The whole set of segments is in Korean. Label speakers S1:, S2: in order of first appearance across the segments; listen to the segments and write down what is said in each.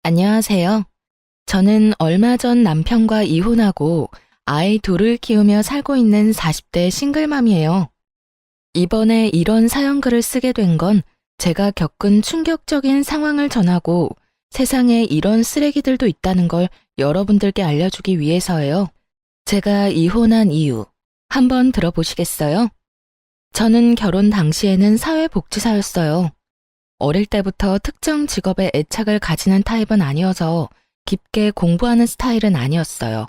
S1: 안녕하세요. 저는 얼마 전 남편과 이혼하고 아이 둘을 키우며 살고 있는 40대 싱글맘이에요. 이번에 이런 사연글을 쓰게 된 건 제가 겪은 충격적인 상황을 전하고 세상에 이런 쓰레기들도 있다는 걸 여러분들께 알려주기 위해서예요. 제가 이혼한 이유 한번 들어보시겠어요? 저는 결혼 당시에는 사회복지사였어요. 어릴 때부터 특정 직업에 애착을 가지는 타입은 아니어서 깊게 공부하는 스타일은 아니었어요.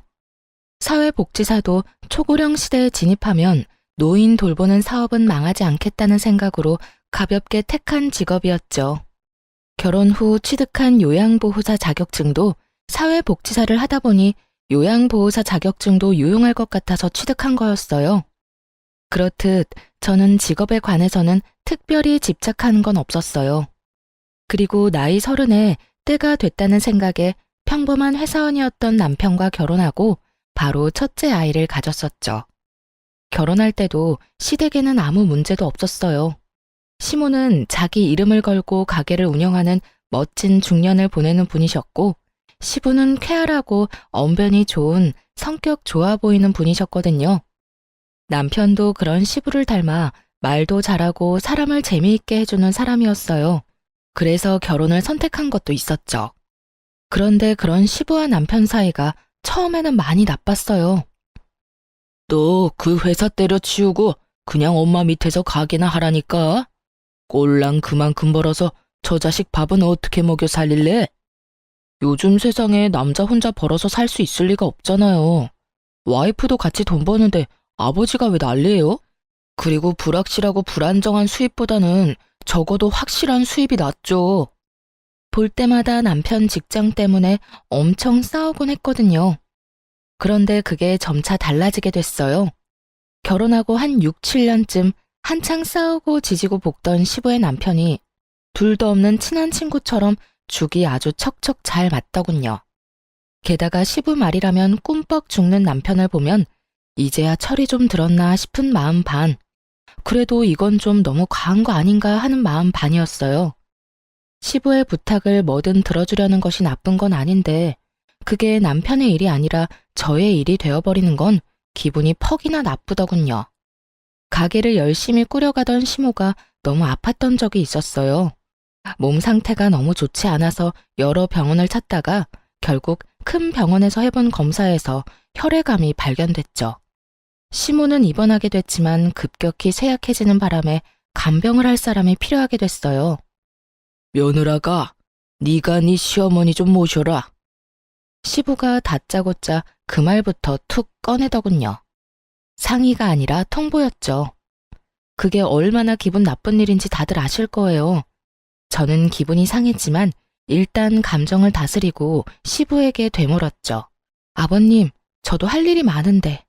S1: 사회복지사도 초고령 시대에 진입하면 노인 돌보는 사업은 망하지 않겠다는 생각으로 가볍게 택한 직업이었죠. 결혼 후 취득한 요양보호사 자격증도 사회복지사를 하다 보니 요양보호사 자격증도 유용할 것 같아서 취득한 거였어요. 그렇듯 저는 직업에 관해서는 특별히 집착하는 건 없었어요. 그리고 나이 30에 때가 됐다는 생각에 평범한 회사원이었던 남편과 결혼하고 바로 첫째 아이를 가졌었죠. 결혼할 때도 시댁에는 아무 문제도 없었어요. 시모는 자기 이름을 걸고 가게를 운영하는 멋진 중년을 보내는 분이셨고, 시부는 쾌활하고 언변이 좋은 성격 좋아 보이는 분이셨거든요. 남편도 그런 시부를 닮아 말도 잘하고 사람을 재미있게 해주는 사람이었어요. 그래서 결혼을 선택한 것도 있었죠. 그런데 그런 시부와 남편 사이가 처음에는 많이 나빴어요. 너 그 회사 때려치우고 그냥 엄마 밑에서 가게나 하라니까. 꼴랑 그만큼 벌어서 저 자식 밥은 어떻게 먹여 살릴래? 요즘 세상에 남자 혼자 벌어서 살 수 있을 리가 없잖아요. 와이프도 같이 돈 버는데 아버지가 왜 난리예요? 그리고 불확실하고 불안정한 수입보다는 적어도 확실한 수입이 낫죠. 볼 때마다 남편 직장 때문에 엄청 싸우곤 했거든요. 그런데 그게 점차 달라지게 됐어요. 결혼하고 한 6, 7년쯤 한창 싸우고 지지고 볶던 시부의 남편이 둘도 없는 친한 친구처럼 죽이 아주 척척 잘 맞더군요. 게다가 시부 말이라면 꿈뻑 죽는 남편을 보면 이제야 철이 좀 들었나 싶은 마음 반, 그래도 이건 좀 너무 과한 거 아닌가 하는 마음 반이었어요. 시부의 부탁을 뭐든 들어주려는 것이 나쁜 건 아닌데 그게 남편의 일이 아니라 저의 일이 되어버리는 건 기분이 퍽이나 나쁘더군요. 가게를 열심히 꾸려가던 시모가 너무 아팠던 적이 있었어요. 몸 상태가 너무 좋지 않아서 여러 병원을 찾다가 결국 큰 병원에서 해본 검사에서 혈액암이 발견됐죠. 시모는 입원하게 됐지만 급격히 쇠약해지는 바람에 간병을 할 사람이 필요하게 됐어요. 며느라가, 네가 네 시어머니 좀 모셔라. 시부가 다짜고짜 그 말부터 툭 꺼내더군요. 상의가 아니라 통보였죠. 그게 얼마나 기분 나쁜 일인지 다들 아실 거예요. 저는 기분이 상했지만 일단 감정을 다스리고 시부에게 되물었죠. 아버님, 저도 할 일이 많은데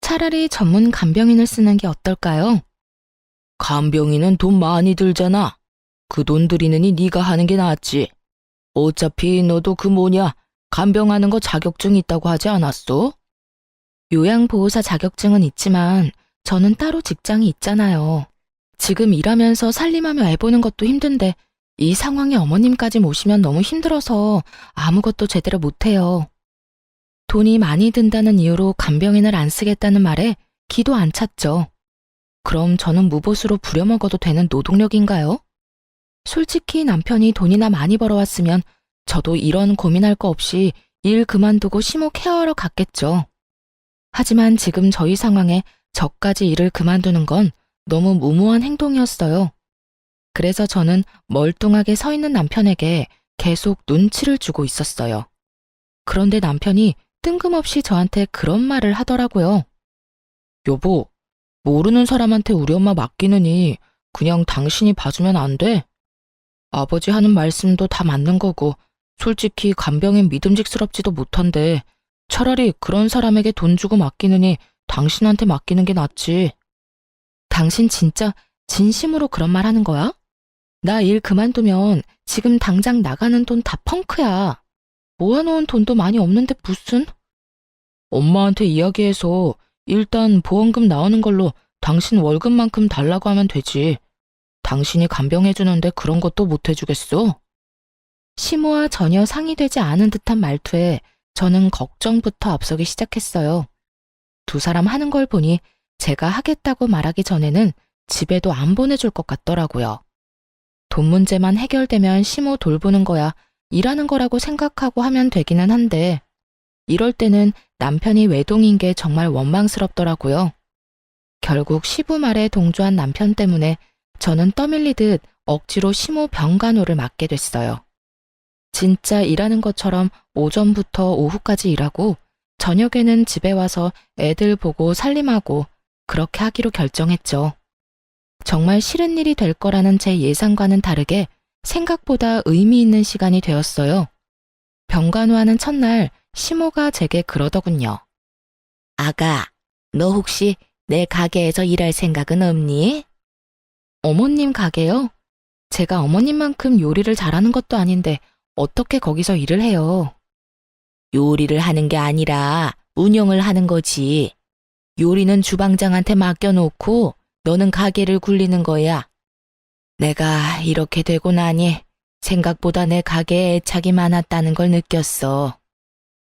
S1: 차라리 전문 간병인을 쓰는 게 어떨까요? 간병인은 돈 많이 들잖아. 그 돈 들이느니 네가 하는 게 낫지. 어차피 너도 그 뭐냐, 간병하는 거 자격증 있다고 하지 않았어? 요양보호사 자격증은 있지만 저는 따로 직장이 있잖아요. 지금 일하면서 살림하며 애 보는 것도 힘든데 이 상황에 어머님까지 모시면 너무 힘들어서 아무것도 제대로 못해요. 돈이 많이 든다는 이유로 간병인을 안 쓰겠다는 말에 기도 안 찼죠. 그럼 저는 무보수로 부려먹어도 되는 노동력인가요? 솔직히 남편이 돈이나 많이 벌어왔으면 저도 이런 고민할 거 없이 일 그만두고 시모 케어하러 갔겠죠. 하지만 지금 저희 상황에 저까지 일을 그만두는 건 너무 무모한 행동이었어요. 그래서 저는 멀뚱하게 서 있는 남편에게 계속 눈치를 주고 있었어요. 그런데 남편이 뜬금없이 저한테 그런 말을 하더라고요. 여보, 모르는 사람한테 우리 엄마 맡기느니 그냥 당신이 봐주면 안 돼? 아버지 하는 말씀도 다 맞는 거고 솔직히 간병인 믿음직스럽지도 못한데 차라리 그런 사람에게 돈 주고 맡기느니 당신한테 맡기는 게 낫지. 당신 진짜 진심으로 그런 말 하는 거야? 나 일 그만두면 지금 당장 나가는 돈 다 펑크야. 모아놓은 돈도 많이 없는데 무슨? 엄마한테 이야기해서 일단 보험금 나오는 걸로 당신 월급만큼 달라고 하면 되지. 당신이 간병해주는데 그런 것도 못 해주겠어? 시모와 전혀 상의되지 않은 듯한 말투에 저는 걱정부터 앞서기 시작했어요. 두 사람 하는 걸 보니 제가 하겠다고 말하기 전에는 집에도 안 보내줄 것 같더라고요. 돈 문제만 해결되면 시모 돌보는 거야 일하는 거라고 생각하고 하면 되기는 한데 이럴 때는 남편이 외동인 게 정말 원망스럽더라고요. 결국 시부 말에 동조한 남편 때문에 저는 떠밀리듯 억지로 시모 병간호를 맡게 됐어요. 진짜 일하는 것처럼 오전부터 오후까지 일하고 저녁에는 집에 와서 애들 보고 살림하고 그렇게 하기로 결정했죠. 정말 싫은 일이 될 거라는 제 예상과는 다르게 생각보다 의미 있는 시간이 되었어요. 병간호하는 첫날 시모가 제게 그러더군요. 아가, 너 혹시 내 가게에서 일할 생각은 없니? 어머님 가게요? 제가 어머님만큼 요리를 잘하는 것도 아닌데 어떻게 거기서 일을 해요? 요리를 하는 게 아니라 운영을 하는 거지. 요리는 주방장한테 맡겨놓고 너는 가게를 굴리는 거야. 내가 이렇게 되고 나니 생각보다 내 가게에 애착이 많았다는 걸 느꼈어.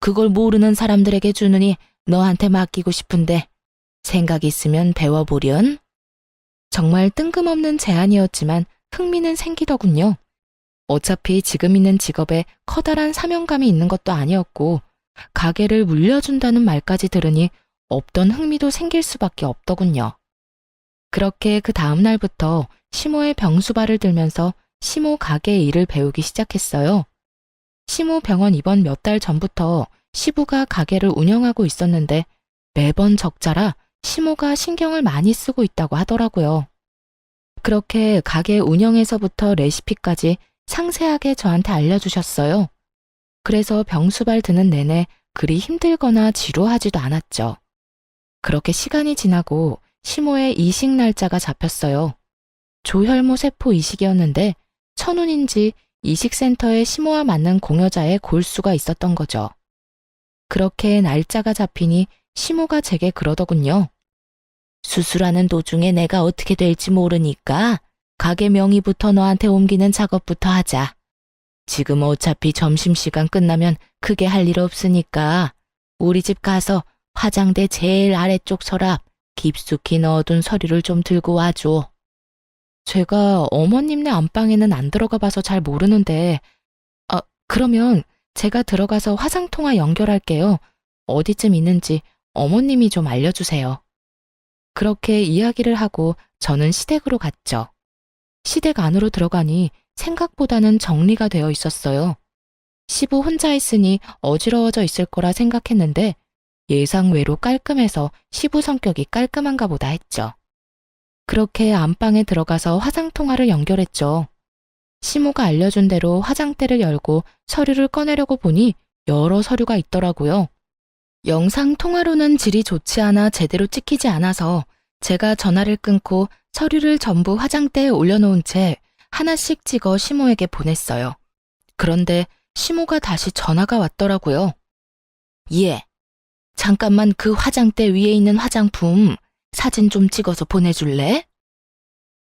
S1: 그걸 모르는 사람들에게 주느니 너한테 맡기고 싶은데 생각 있으면 배워보련? 정말 뜬금없는 제안이었지만 흥미는 생기더군요. 어차피 지금 있는 직업에 커다란 사명감이 있는 것도 아니었고 가게를 물려준다는 말까지 들으니 없던 흥미도 생길 수밖에 없더군요. 그렇게 그 다음 날부터 시모의 병수발을 들면서 시모 가게 일을 배우기 시작했어요. 시모 병원 입원 몇 달 전부터 시부가 가게를 운영하고 있었는데 매번 적자라 시모가 신경을 많이 쓰고 있다고 하더라고요. 그렇게 가게 운영에서부터 레시피까지 상세하게 저한테 알려주셨어요. 그래서 병수발 드는 내내 그리 힘들거나 지루하지도 않았죠. 그렇게 시간이 지나고 시모의 이식 날짜가 잡혔어요. 조혈모 세포 이식이었는데 천운인지 이식센터에 시모와 맞는 공여자의 골수가 있었던 거죠. 그렇게 날짜가 잡히니 시모가 제게 그러더군요. 수술하는 도중에 내가 어떻게 될지 모르니까 가게 명의부터 너한테 옮기는 작업부터 하자. 지금 어차피 점심시간 끝나면 크게 할 일 없으니까 우리 집 가서 화장대 제일 아래쪽 서랍 깊숙이 넣어둔 서류를 좀 들고 와줘. 제가 어머님네 안방에는 안 들어가 봐서 잘 모르는데 그러면 제가 들어가서 화상통화 연결할게요. 어디쯤 있는지 어머님이 좀 알려주세요. 그렇게 이야기를 하고 저는 시댁으로 갔죠. 시댁 안으로 들어가니 생각보다는 정리가 되어 있었어요. 시부 혼자 있으니 어지러워져 있을 거라 생각했는데 예상외로 깔끔해서 시부 성격이 깔끔한가 보다 했죠. 그렇게 안방에 들어가서 화상통화를 연결했죠. 시모가 알려준 대로 화장대를 열고 서류를 꺼내려고 보니 여러 서류가 있더라고요. 영상통화로는 질이 좋지 않아 제대로 찍히지 않아서 제가 전화를 끊고 서류를 전부 화장대에 올려놓은 채 하나씩 찍어 시모에게 보냈어요. 그런데 시모가 다시 전화가 왔더라고요. 예, 잠깐만 그 화장대 위에 있는 화장품 사진 좀 찍어서 보내줄래?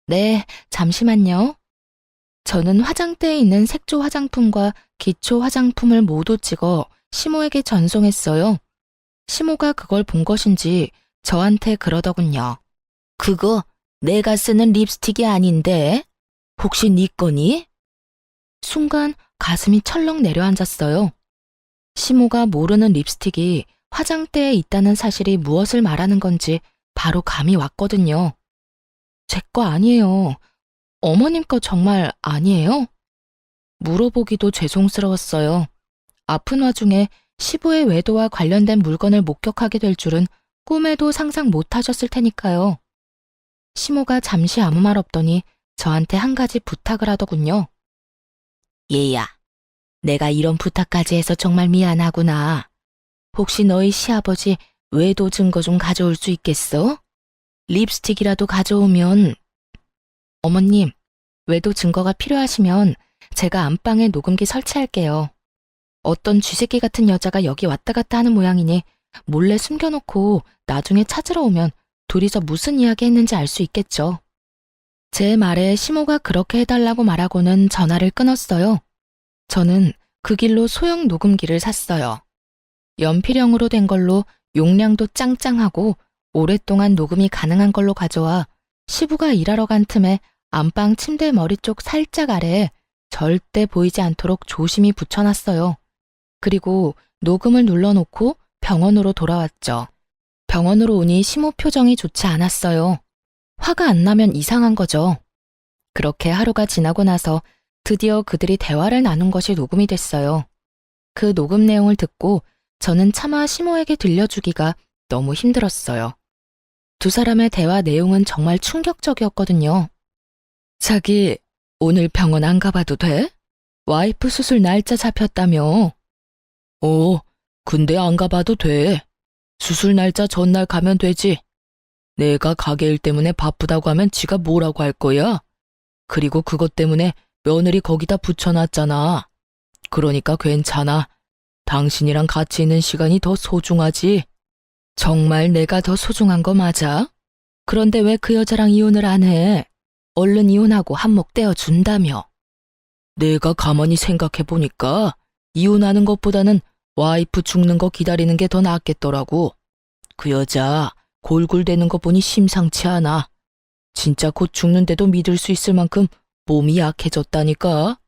S1: 네, 잠시만요. 저는 화장대에 있는 색조 화장품과 기초 화장품을 모두 찍어 시모에게 전송했어요. 시모가 그걸 본 것인지 저한테 그러더군요. 그거 내가 쓰는 립스틱이 아닌데? 혹시 네 거니? 순간 가슴이 철렁 내려앉았어요. 시모가 모르는 립스틱이 화장대에 있다는 사실이 무엇을 말하는 건지 바로 감이 왔거든요. 제 거 아니에요. 어머님 거 정말 아니에요? 물어보기도 죄송스러웠어요. 아픈 와중에 시부의 외도와 관련된 물건을 목격하게 될 줄은 꿈에도 상상 못 하셨을 테니까요. 시모가 잠시 아무 말 없더니 저한테 한 가지 부탁을 하더군요. 얘야, 내가 이런 부탁까지 해서 정말 미안하구나. 혹시 너희 시아버지 외도 증거 좀 가져올 수 있겠어? 립스틱이라도 가져오면. 어머님, 외도 증거가 필요하시면 제가 안방에 녹음기 설치할게요. 어떤 쥐새끼 같은 여자가 여기 왔다 갔다 하는 모양이니 몰래 숨겨놓고 나중에 찾으러 오면 둘이서 무슨 이야기 했는지 알 수 있겠죠. 제 말에 시모가 그렇게 해달라고 말하고는 전화를 끊었어요. 저는 그 길로 소형 녹음기를 샀어요. 연필형으로 된 걸로 용량도 짱짱하고 오랫동안 녹음이 가능한 걸로 가져와 시부가 일하러 간 틈에 안방 침대 머리 쪽 살짝 아래에 절대 보이지 않도록 조심히 붙여놨어요. 그리고 녹음을 눌러놓고 병원으로 돌아왔죠. 병원으로 오니 시모 표정이 좋지 않았어요. 화가 안 나면 이상한 거죠. 그렇게 하루가 지나고 나서 드디어 그들이 대화를 나눈 것이 녹음이 됐어요. 그 녹음 내용을 듣고 저는 차마 시모에게 들려주기가 너무 힘들었어요. 두 사람의 대화 내용은 정말 충격적이었거든요. 자기, 오늘 병원 안 가봐도 돼? 와이프 수술 날짜 잡혔다며. 근데 안 가봐도 돼. 수술 날짜 전날 가면 되지. 내가 가게 일 때문에 바쁘다고 하면 지가 뭐라고 할 거야? 그리고 그것 때문에 며느리 거기다 붙여놨잖아. 그러니까 괜찮아. 당신이랑 같이 있는 시간이 더 소중하지. 정말 내가 더 소중한 거 맞아? 그런데 왜 그 여자랑 이혼을 안 해? 얼른 이혼하고 한몫 떼어준다며. 내가 가만히 생각해보니까 이혼하는 것보다는 와이프 죽는 거 기다리는 게 더 낫겠더라고. 그 여자 골골대는 거 보니 심상치 않아. 진짜 곧 죽는데도 믿을 수 있을 만큼 몸이 약해졌다니까.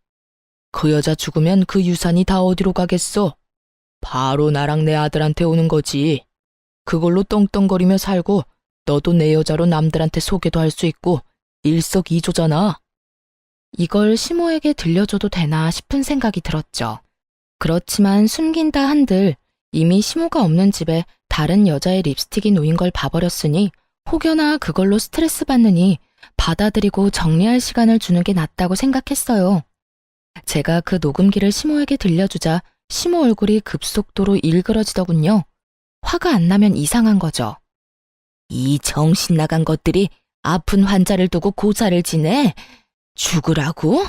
S1: 그 여자 죽으면 그 유산이 다 어디로 가겠어? 바로 나랑 내 아들한테 오는 거지. 그걸로 떵떵거리며 살고 너도 내 여자로 남들한테 소개도 할 수 있고 일석이조잖아. 이걸 시모에게 들려줘도 되나 싶은 생각이 들었죠. 그렇지만 숨긴다 한들 이미 시모가 없는 집에 다른 여자의 립스틱이 놓인 걸 봐버렸으니 혹여나 그걸로 스트레스 받느니 받아들이고 정리할 시간을 주는 게 낫다고 생각했어요. 제가 그 녹음기를 시모에게 들려주자 시모 얼굴이 급속도로 일그러지더군요. 화가 안 나면 이상한 거죠. 이 정신 나간 것들이 아픈 환자를 두고 고사를 지내? 죽으라고?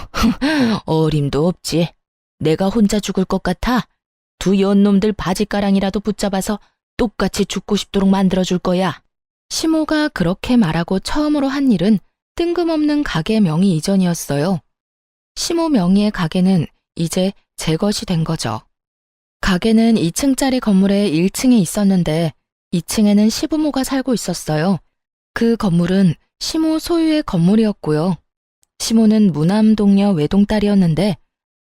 S1: 어림도 없지. 내가 혼자 죽을 것 같아? 두 연놈들 바지가랑이라도 붙잡아서 똑같이 죽고 싶도록 만들어줄 거야. 시모가 그렇게 말하고 처음으로 한 일은 뜬금없는 가게 명의 이전이었어요. 시모 명의의 가게는 이제 제 것이 된 거죠. 가게는 2층짜리 건물의 1층에 있었는데 2층에는 시부모가 살고 있었어요. 그 건물은 시모 소유의 건물이었고요. 시모는 무남동녀 외동딸이었는데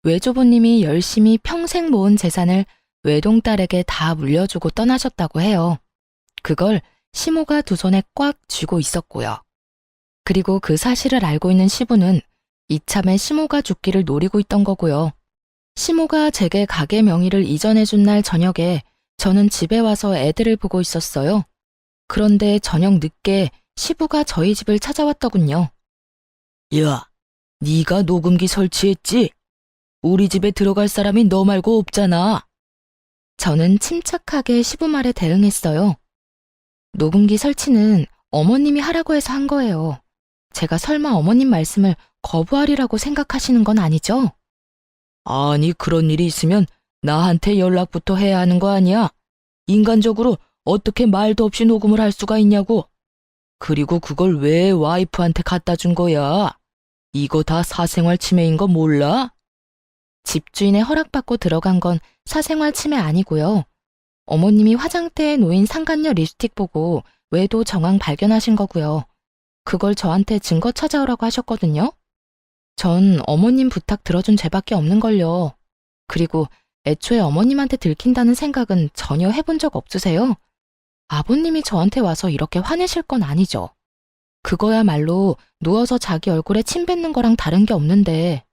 S1: 외조부님이 열심히 평생 모은 재산을 외동딸에게 다 물려주고 떠나셨다고 해요. 그걸 시모가 두 손에 꽉 쥐고 있었고요. 그리고 그 사실을 알고 있는 시부는 이참에 시모가 죽기를 노리고 있던 거고요. 시모가 제게 가게 명의를 이전해준 날 저녁에 저는 집에 와서 애들을 보고 있었어요. 그런데 저녁 늦게 시부가 저희 집을 찾아왔더군요. 야, 네가 녹음기 설치했지? 우리 집에 들어갈 사람이 너 말고 없잖아. 저는 침착하게 시부 말에 대응했어요. 녹음기 설치는 어머님이 하라고 해서 한 거예요. 제가 설마 어머님 말씀을 거부하리라고 생각하시는 건 아니죠? 아니, 그런 일이 있으면 나한테 연락부터 해야 하는 거 아니야? 인간적으로 어떻게 말도 없이 녹음을 할 수가 있냐고. 그리고 그걸 왜 와이프한테 갖다 준 거야? 이거 다 사생활 침해인 거 몰라? 집주인의 허락받고 들어간 건 사생활 침해 아니고요. 어머님이 화장대에 놓인 상간녀 립스틱 보고 외도 정황 발견하신 거고요. 그걸 저한테 증거 찾아오라고 하셨거든요. 전 어머님 부탁 들어준 죄밖에 없는걸요. 그리고 애초에 어머님한테 들킨다는 생각은 전혀 해본 적 없으세요? 아버님이 저한테 와서 이렇게 화내실 건 아니죠. 그거야말로 누워서 자기 얼굴에 침 뱉는 거랑 다른 게 없는데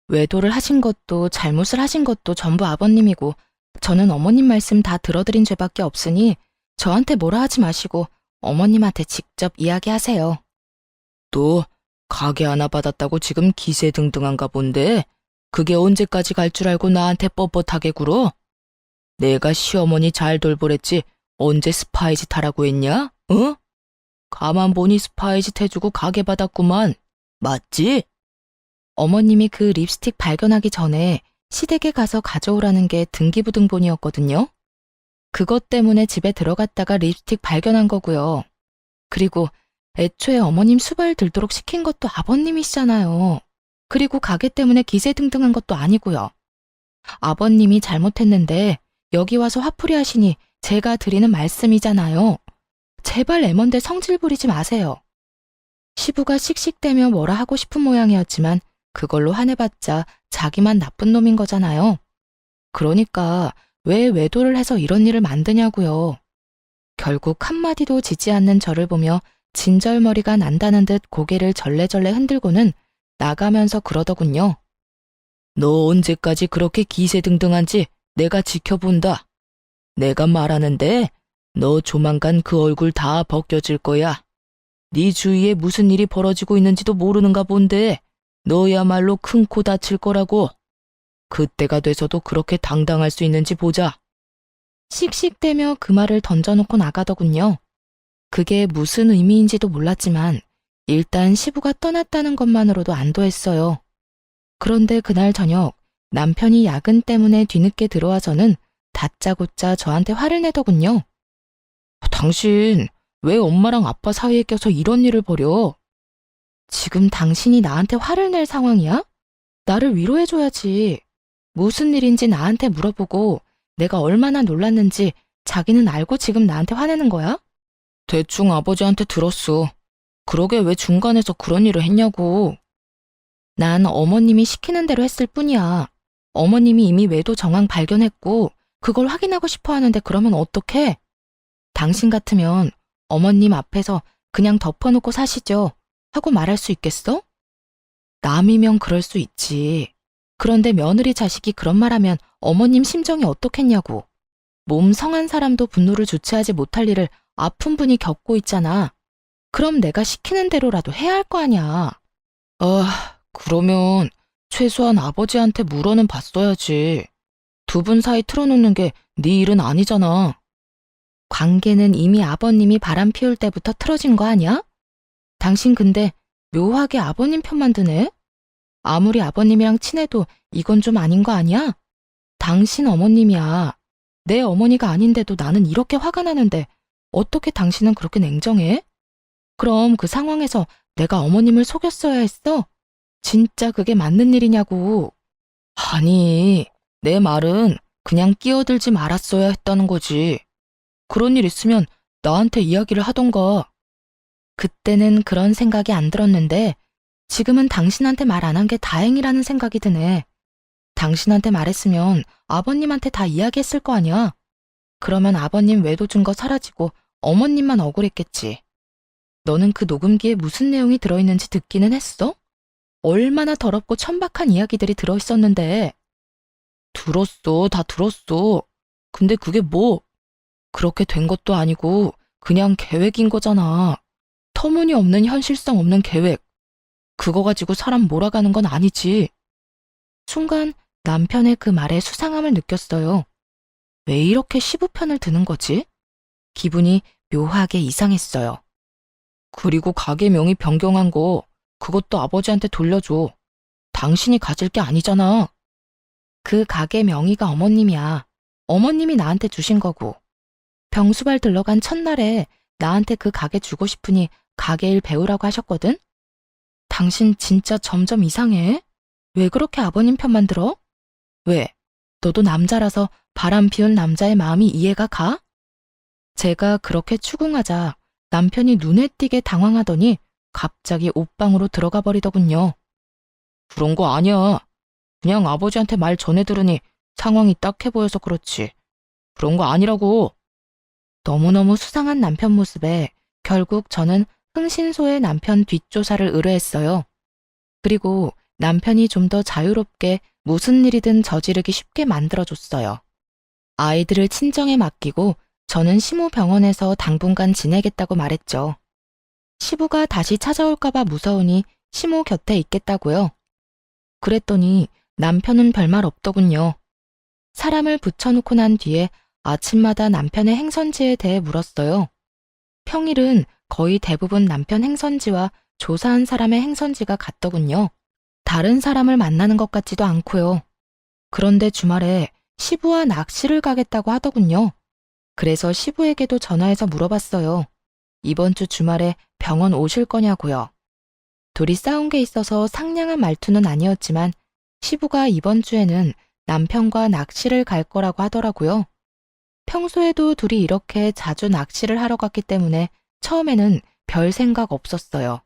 S1: 외도를 하신 것도 잘못을 하신 것도 전부 아버님이고 저는 어머님 말씀 다 들어드린 죄밖에 없으니 저한테 뭐라 하지 마시고 어머님한테 직접 이야기하세요. 또 가게 하나 받았다고 지금 기세등등한가 본데 그게 언제까지 갈 줄 알고 나한테 뻣뻣하게 굴어? 내가 시어머니 잘 돌보랬지 언제 스파이짓 하라고 했냐? 어? 가만 보니 스파이짓 해주고 가게 받았구만. 맞지? 어머님이 그 립스틱 발견하기 전에 시댁에 가서 가져오라는 게 등기부등본이었거든요. 그것 때문에 집에 들어갔다가 립스틱 발견한 거고요. 그리고 애초에 어머님 수발 들도록 시킨 것도 아버님이시잖아요. 그리고 가게 때문에 기세등등한 것도 아니고요. 아버님이 잘못했는데 여기 와서 화풀이 하시니 제가 드리는 말씀이잖아요. 제발 애먼데 성질 부리지 마세요. 시부가 씩씩대며 뭐라 하고 싶은 모양이었지만 그걸로 화내봤자 자기만 나쁜 놈인 거잖아요. 그러니까 왜 외도를 해서 이런 일을 만드냐고요. 결국 한마디도 짓지 않는 저를 보며 진절머리가 난다는 듯 고개를 절레절레 흔들고는 나가면서 그러더군요. 너 언제까지 그렇게 기세등등한지 내가 지켜본다. 내가 말하는데 너 조만간 그 얼굴 다 벗겨질 거야. 네 주위에 무슨 일이 벌어지고 있는지도 모르는가 본데 너야말로 큰 코 다칠 거라고. 그때가 돼서도 그렇게 당당할 수 있는지 보자. 씩씩대며 그 말을 던져놓고 나가더군요. 그게 무슨 의미인지도 몰랐지만 일단 시부가 떠났다는 것만으로도 안도했어요. 그런데 그날 저녁 남편이 야근 때문에 뒤늦게 들어와서는 다짜고짜 저한테 화를 내더군요. 당신 왜 엄마랑 아빠 사이에 껴서 이런 일을 벌여? 지금 당신이 나한테 화를 낼 상황이야? 나를 위로해줘야지. 무슨 일인지 나한테 물어보고 내가 얼마나 놀랐는지 자기는 알고 지금 나한테 화내는 거야? 대충 아버지한테 들었어. 그러게 왜 중간에서 그런 일을 했냐고. 난 어머님이 시키는 대로 했을 뿐이야. 어머님이 이미 외도 정황 발견했고 그걸 확인하고 싶어 하는데 그러면 어떡해? 당신 같으면 어머님 앞에서 그냥 덮어놓고 사시죠 하고 말할 수 있겠어? 남이면 그럴 수 있지. 그런데 며느리 자식이 그런 말하면 어머님 심정이 어떻겠냐고. 몸 성한 사람도 분노를 주체하지 못할 일을 아픈 분이 겪고 있잖아. 그럼 내가 시키는 대로라도 해야 할 거 아니야. 그러면 최소한 아버지한테 물어는 봤어야지. 두 분 사이 틀어놓는 게 네 일은 아니잖아. 관계는 이미 아버님이 바람 피울 때부터 틀어진 거 아니야? 당신 근데 묘하게 아버님 편만 드네? 아무리 아버님이랑 친해도 이건 좀 아닌 거 아니야? 당신 어머님이야. 내 어머니가 아닌데도 나는 이렇게 화가 나는데 어떻게 당신은 그렇게 냉정해? 그럼 그 상황에서 내가 어머님을 속였어야 했어? 진짜 그게 맞는 일이냐고. 아니, 내 말은 그냥 끼어들지 말았어야 했다는 거지. 그런 일 있으면 나한테 이야기를 하던가. 그때는 그런 생각이 안 들었는데 지금은 당신한테 말 안 한 게 다행이라는 생각이 드네. 당신한테 말했으면 아버님한테 다 이야기했을 거 아니야. 그러면 아버님 외도 증거 사라지고 어머님만 억울했겠지. 너는 그 녹음기에 무슨 내용이 들어있는지 듣기는 했어? 얼마나 더럽고 천박한 이야기들이 들어있었는데. 들었어, 다 들었어. 근데 그게 뭐? 그렇게 된 것도 아니고 그냥 계획인 거잖아. 터무니없는 현실성 없는 계획. 그거 가지고 사람 몰아가는 건 아니지. 순간 남편의 그 말에 수상함을 느꼈어요. 왜 이렇게 시부 편을 드는 거지? 기분이 묘하게 이상했어요. 그리고 가게 명의 변경한 거 그것도 아버지한테 돌려줘. 당신이 가질 게 아니잖아. 그 가게 명의가 어머님이야. 어머님이 나한테 주신 거고. 병수발 들러간 첫날에 나한테 그 가게 주고 싶으니 가게 일 배우라고 하셨거든? 당신 진짜 점점 이상해. 왜 그렇게 아버님 편만 들어? 왜? 너도 남자라서 바람 피운 남자의 마음이 이해가 가? 제가 그렇게 추궁하자 남편이 눈에 띄게 당황하더니 갑자기 옷방으로 들어가 버리더군요. 그런 거 아니야. 그냥 아버지한테 말 전해 들으니 상황이 딱해 보여서 그렇지. 그런 거 아니라고. 너무너무 수상한 남편 모습에 결국 저는 흥신소에 남편 뒷조사를 의뢰했어요. 그리고 남편이 좀 더 자유롭게 무슨 일이든 저지르기 쉽게 만들어줬어요. 아이들을 친정에 맡기고 저는 시모 병원에서 당분간 지내겠다고 말했죠. 시부가 다시 찾아올까봐 무서우니 시모 곁에 있겠다고요. 그랬더니 남편은 별말 없더군요. 사람을 붙여놓고 난 뒤에 아침마다 남편의 행선지에 대해 물었어요. 평일은 거의 대부분 남편 행선지와 조사한 사람의 행선지가 같더군요. 다른 사람을 만나는 것 같지도 않고요. 그런데 주말에 시부와 낚시를 가겠다고 하더군요. 그래서 시부에게도 전화해서 물어봤어요. 이번 주 주말에 병원 오실 거냐고요. 둘이 싸운 게 있어서 상냥한 말투는 아니었지만 시부가 이번 주에는 남편과 낚시를 갈 거라고 하더라고요. 평소에도 둘이 이렇게 자주 낚시를 하러 갔기 때문에 처음에는 별 생각 없었어요.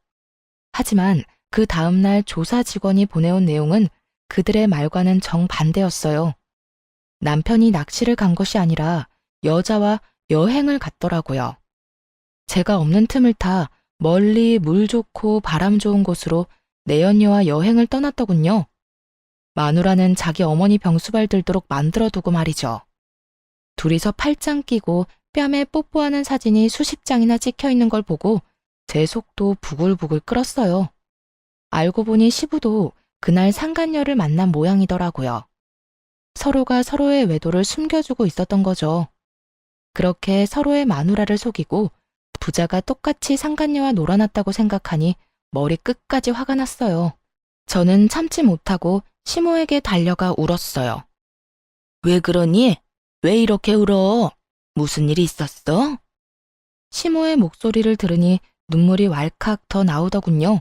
S1: 하지만 그 다음날 조사 직원이 보내온 내용은 그들의 말과는 정반대였어요. 남편이 낚시를 간 것이 아니라 여자와 여행을 갔더라고요. 제가 없는 틈을 타 멀리 물 좋고 바람 좋은 곳으로 내연녀와 여행을 떠났더군요. 마누라는 자기 어머니 병수발 들도록 만들어두고 말이죠. 둘이서 팔짱 끼고 뺨에 뽀뽀하는 사진이 수십 장이나 찍혀 있는 걸 보고 제 속도 부글부글 끓었어요. 알고 보니 시부도 그날 상간녀를 만난 모양이더라고요. 서로가 서로의 외도를 숨겨주고 있었던 거죠. 그렇게 서로의 마누라를 속이고 부자가 똑같이 상간녀와 놀아났다고 생각하니 머리 끝까지 화가 났어요. 저는 참지 못하고 시모에게 달려가 울었어요. 왜 그러니? 왜 이렇게 울어? 무슨 일이 있었어? 시모의 목소리를 들으니 눈물이 왈칵 더 나오더군요.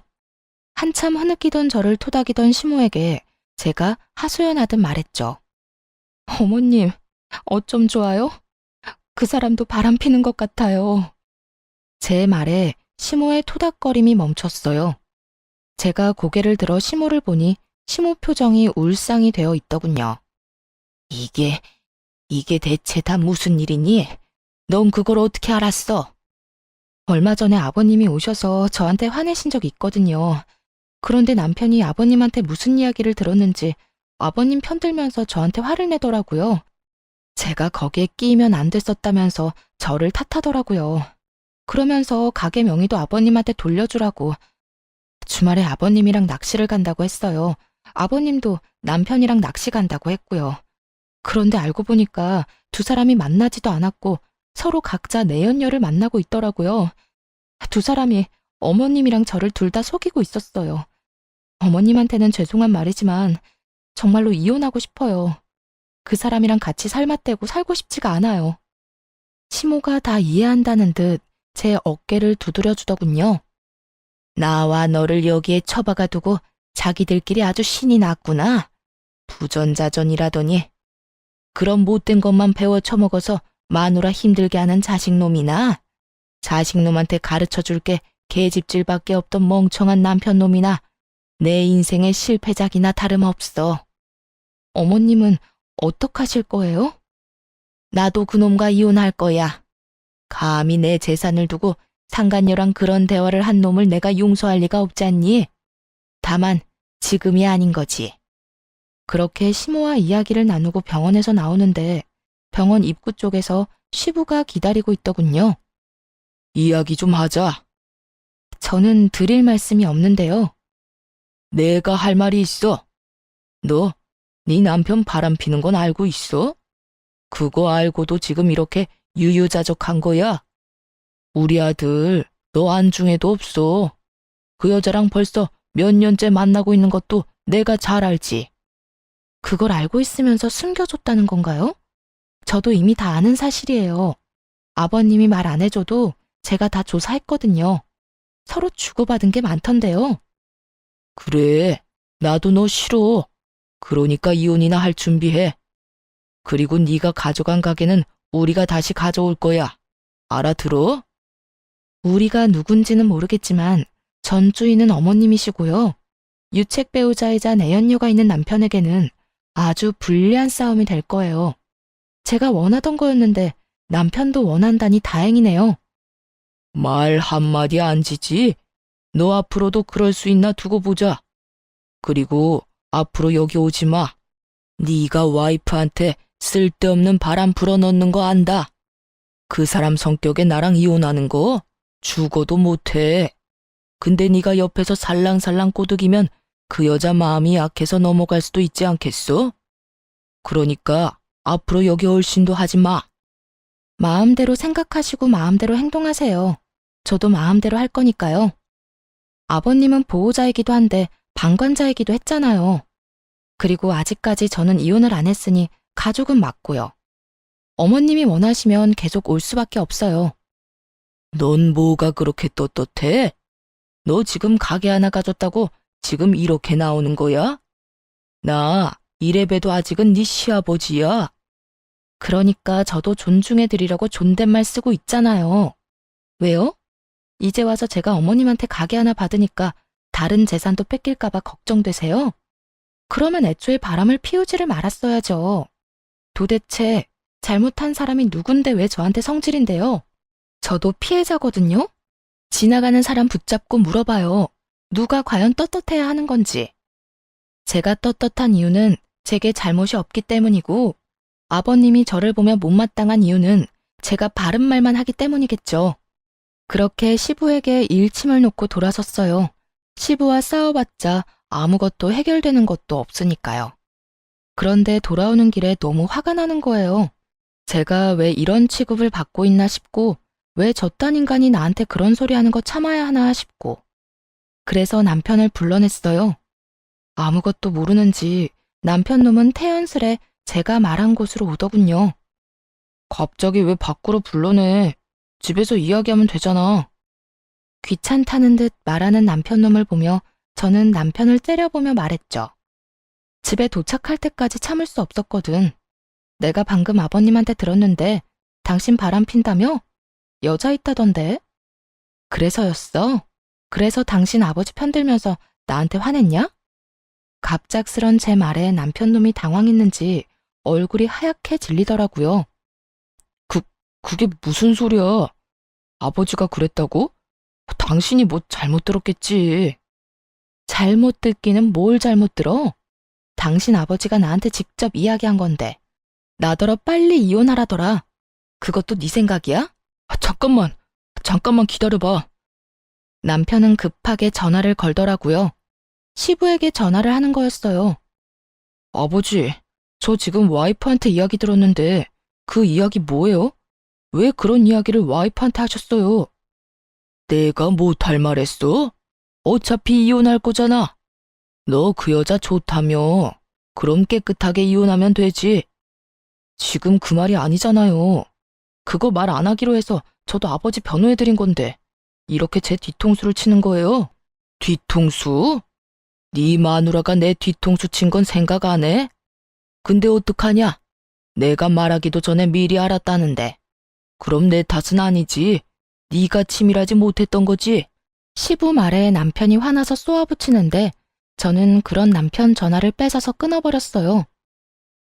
S1: 한참 흐느끼던 저를 토닥이던 시모에게 제가 하소연하듯 말했죠. 어머님, 어쩜 좋아요? 그 사람도 바람 피는 것 같아요. 제 말에 시모의 토닥거림이 멈췄어요. 제가 고개를 들어 시모를 보니 시모 표정이 울상이 되어 있더군요. 이게 대체 다 무슨 일이니? 넌 그걸 어떻게 알았어? 얼마 전에 아버님이 오셔서 저한테 화내신 적이 있거든요. 그런데 남편이 아버님한테 무슨 이야기를 들었는지 아버님 편들면서 저한테 화를 내더라고요. 제가 거기에 끼이면 안 됐었다면서 저를 탓하더라고요. 그러면서 가게 명의도 아버님한테 돌려주라고. 주말에 아버님이랑 낚시를 간다고 했어요. 아버님도 남편이랑 낚시 간다고 했고요. 그런데 알고 보니까 두 사람이 만나지도 않았고 서로 각자 내연녀를 만나고 있더라고요. 두 사람이 어머님이랑 저를 둘 다 속이고 있었어요. 어머님한테는 죄송한 말이지만 정말로 이혼하고 싶어요. 그 사람이랑 같이 살맛대고 살고 싶지가 않아요. 시모가 다 이해한다는 듯 제 어깨를 두드려 주더군요. 나와 너를 여기에 처박아 두고 자기들끼리 아주 신이 났구나. 부전자전이라더니. 그런 못된 것만 배워 처먹어서 마누라 힘들게 하는 자식놈이나 자식놈한테 가르쳐 줄게 계집질밖에 없던 멍청한 남편놈이나 내 인생의 실패작이나 다름없어. 어머님은 어떡하실 거예요? 나도 그놈과 이혼할 거야. 감히 내 재산을 두고 상간녀랑 그런 대화를 한 놈을 내가 용서할 리가 없지 않니? 다만 지금이 아닌 거지. 그렇게 시모와 이야기를 나누고 병원에서 나오는데 병원 입구 쪽에서 시부가 기다리고 있더군요. 이야기 좀 하자. 저는 드릴 말씀이 없는데요. 내가 할 말이 있어. 너, 네 남편 바람 피는 건 알고 있어? 그거 알고도 지금 이렇게 유유자적한 거야? 우리 아들, 너 안중에도 없어. 그 여자랑 벌써 몇 년째 만나고 있는 것도 내가 잘 알지. 그걸 알고 있으면서 숨겨줬다는 건가요? 저도 이미 다 아는 사실이에요. 아버님이 말 안 해줘도 제가 다 조사했거든요. 서로 주고받은 게 많던데요. 그래, 나도 너 싫어. 그러니까 이혼이나 할 준비해. 그리고 네가 가져간 가게는 우리가 다시 가져올 거야. 알아들어? 우리가 누군지는 모르겠지만 전 주인은 어머님이시고요. 유책 배우자이자 내연녀가 있는 남편에게는 아주 불리한 싸움이 될 거예요. 제가 원하던 거였는데 남편도 원한다니 다행이네요. 말 한마디 안 지지? 너 앞으로도 그럴 수 있나 두고 보자. 그리고 앞으로 여기 오지 마. 네가 와이프한테 쓸데없는 바람 불어넣는 거 안다. 그 사람 성격에 나랑 이혼하는 거 죽어도 못해. 근데 네가 옆에서 살랑살랑 꼬드기면 그 여자 마음이 약해서 넘어갈 수도 있지 않겠어? 그러니까 앞으로 여기 얼씬도 하지 마. 마음대로 생각하시고 마음대로 행동하세요. 저도 마음대로 할 거니까요. 아버님은 보호자이기도 한데 방관자이기도 했잖아요. 그리고 아직까지 저는 이혼을 안 했으니 가족은 맞고요. 어머님이 원하시면 계속 올 수밖에 없어요. 넌 뭐가 그렇게 떳떳해? 너 지금 가게 하나 가졌다고 지금 이렇게 나오는 거야? 나 이래봬도 아직은 네 시아버지야. 그러니까 저도 존중해드리려고 존댓말 쓰고 있잖아요. 왜요? 이제 와서 제가 어머님한테 가게 하나 받으니까 다른 재산도 뺏길까봐 걱정되세요? 그러면 애초에 바람을 피우지를 말았어야죠. 도대체 잘못한 사람이 누군데 왜 저한테 성질인데요? 저도 피해자거든요? 지나가는 사람 붙잡고 물어봐요. 누가 과연 떳떳해야 하는 건지. 제가 떳떳한 이유는 제게 잘못이 없기 때문이고, 아버님이 저를 보며 못마땅한 이유는 제가 바른 말만 하기 때문이겠죠. 그렇게 시부에게 일침을 놓고 돌아섰어요. 시부와 싸워봤자 아무것도 해결되는 것도 없으니까요. 그런데 돌아오는 길에 너무 화가 나는 거예요. 제가 왜 이런 취급을 받고 있나 싶고, 왜 저딴 인간이 나한테 그런 소리 하는 거 참아야 하나 싶고. 그래서 남편을 불러냈어요. 아무것도 모르는지 남편 놈은 태연스레 제가 말한 곳으로 오더군요. 갑자기 왜 밖으로 불러내? 집에서 이야기하면 되잖아. 귀찮다는 듯 말하는 남편 놈을 보며 저는 남편을 째려보며 말했죠. 집에 도착할 때까지 참을 수 없었거든. 내가 방금 아버님한테 들었는데 당신 바람 핀다며? 여자 있다던데? 그래서였어? 그래서 당신 아버지 편들면서 나한테 화냈냐? 갑작스런 제 말에 남편 놈이 당황했는지 얼굴이 하얗게 질리더라고요. 그게 무슨 소리야? 아버지가 그랬다고? 당신이 뭐 잘못 들었겠지. 잘못 듣기는 뭘 잘못 들어? 당신 아버지가 나한테 직접 이야기한 건데. 나더러 빨리 이혼하라더라. 그것도 네 생각이야? 잠깐만 기다려봐. 남편은 급하게 전화를 걸더라고요. 시부에게 전화를 하는 거였어요. 아버지, 저 지금 와이프한테 이야기 들었는데 그 이야기 뭐예요? 왜 그런 이야기를 와이프한테 하셨어요? 내가 못할 말했어? 어차피 이혼할 거잖아. 너 그 여자 좋다며. 그럼 깨끗하게 이혼하면 되지. 지금 그 말이 아니잖아요. 그거 말 안 하기로 해서 저도 아버지 변호해드린 건데 이렇게 제 뒤통수를 치는 거예요? 뒤통수? 네 마누라가 내 뒤통수 친 건 생각 안 해? 근데 어떡하냐? 내가 말하기도 전에 미리 알았다는데. 그럼 내 탓은 아니지. 네가 치밀하지 못했던 거지. 시부 말에 남편이 화나서 쏘아붙이는데 저는 그런 남편 전화를 뺏어서 끊어버렸어요.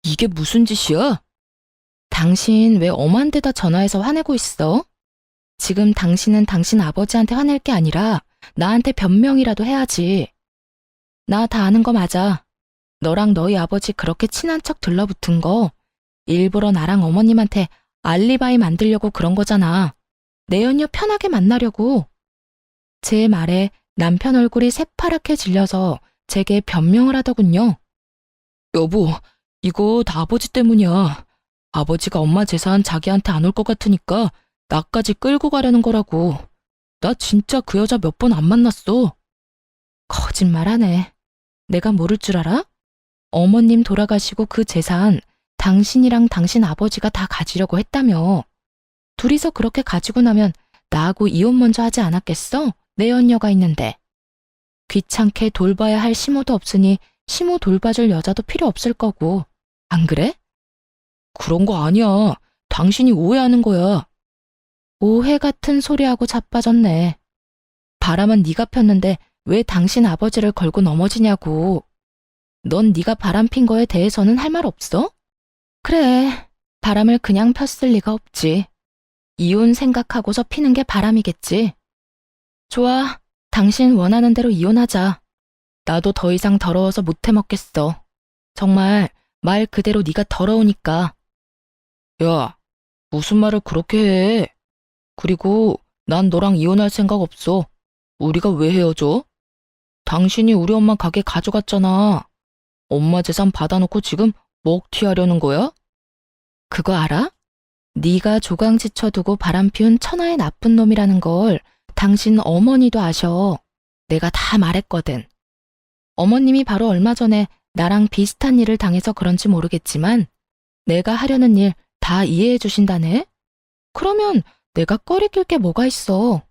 S1: 이게 무슨 짓이야? 당신 왜 엄한 데다 전화해서 화내고 있어? 지금 당신은 당신 아버지한테 화낼 게 아니라 나한테 변명이라도 해야지. 나 다 아는 거 맞아. 너랑 너희 아버지 그렇게 친한 척 들러붙은 거 일부러 나랑 어머님한테 알리바이 만들려고 그런 거잖아. 내연녀 편하게 만나려고. 제 말에 남편 얼굴이 새파랗게 질려서 제게 변명을 하더군요. 여보, 이거 다 아버지 때문이야. 아버지가 엄마 재산 자기한테 안 올 것 같으니까 나까지 끌고 가려는 거라고. 나 진짜 그 여자 몇 번 안 만났어. 거짓말하네. 내가 모를 줄 알아? 어머님 돌아가시고 그 재산 당신이랑 당신 아버지가 다 가지려고 했다며. 둘이서 그렇게 가지고 나면 나하고 이혼 먼저 하지 않았겠어? 내연녀가 있는데. 귀찮게 돌봐야 할 시모도 없으니 시모 돌봐줄 여자도 필요 없을 거고. 안 그래? 그런 거 아니야. 당신이 오해하는 거야. 오해 같은 소리하고 자빠졌네. 바람은 네가 폈는데 왜 당신 아버지를 걸고 넘어지냐고. 넌 네가 바람 핀 거에 대해서는 할 말 없어? 그래, 바람을 그냥 폈을 리가 없지. 이혼 생각하고서 피는 게 바람이겠지. 좋아, 당신 원하는 대로 이혼하자. 나도 더 이상 더러워서 못 해먹겠어. 정말 말 그대로 네가 더러우니까. 야, 무슨 말을 그렇게 해? 그리고 난 너랑 이혼할 생각 없어. 우리가 왜 헤어져? 당신이 우리 엄마 가게 가져갔잖아. 엄마 재산 받아놓고 지금 먹튀하려는 거야? 그거 알아? 네가 조강지 쳐두고 바람 피운 천하의 나쁜 놈이라는 걸 당신 어머니도 아셔. 내가 다 말했거든. 어머님이 바로 얼마 전에 나랑 비슷한 일을 당해서 그런지 모르겠지만 내가 하려는 일 다 이해해 주신다네? 그러면 내가 꺼리낄 게 뭐가 있어.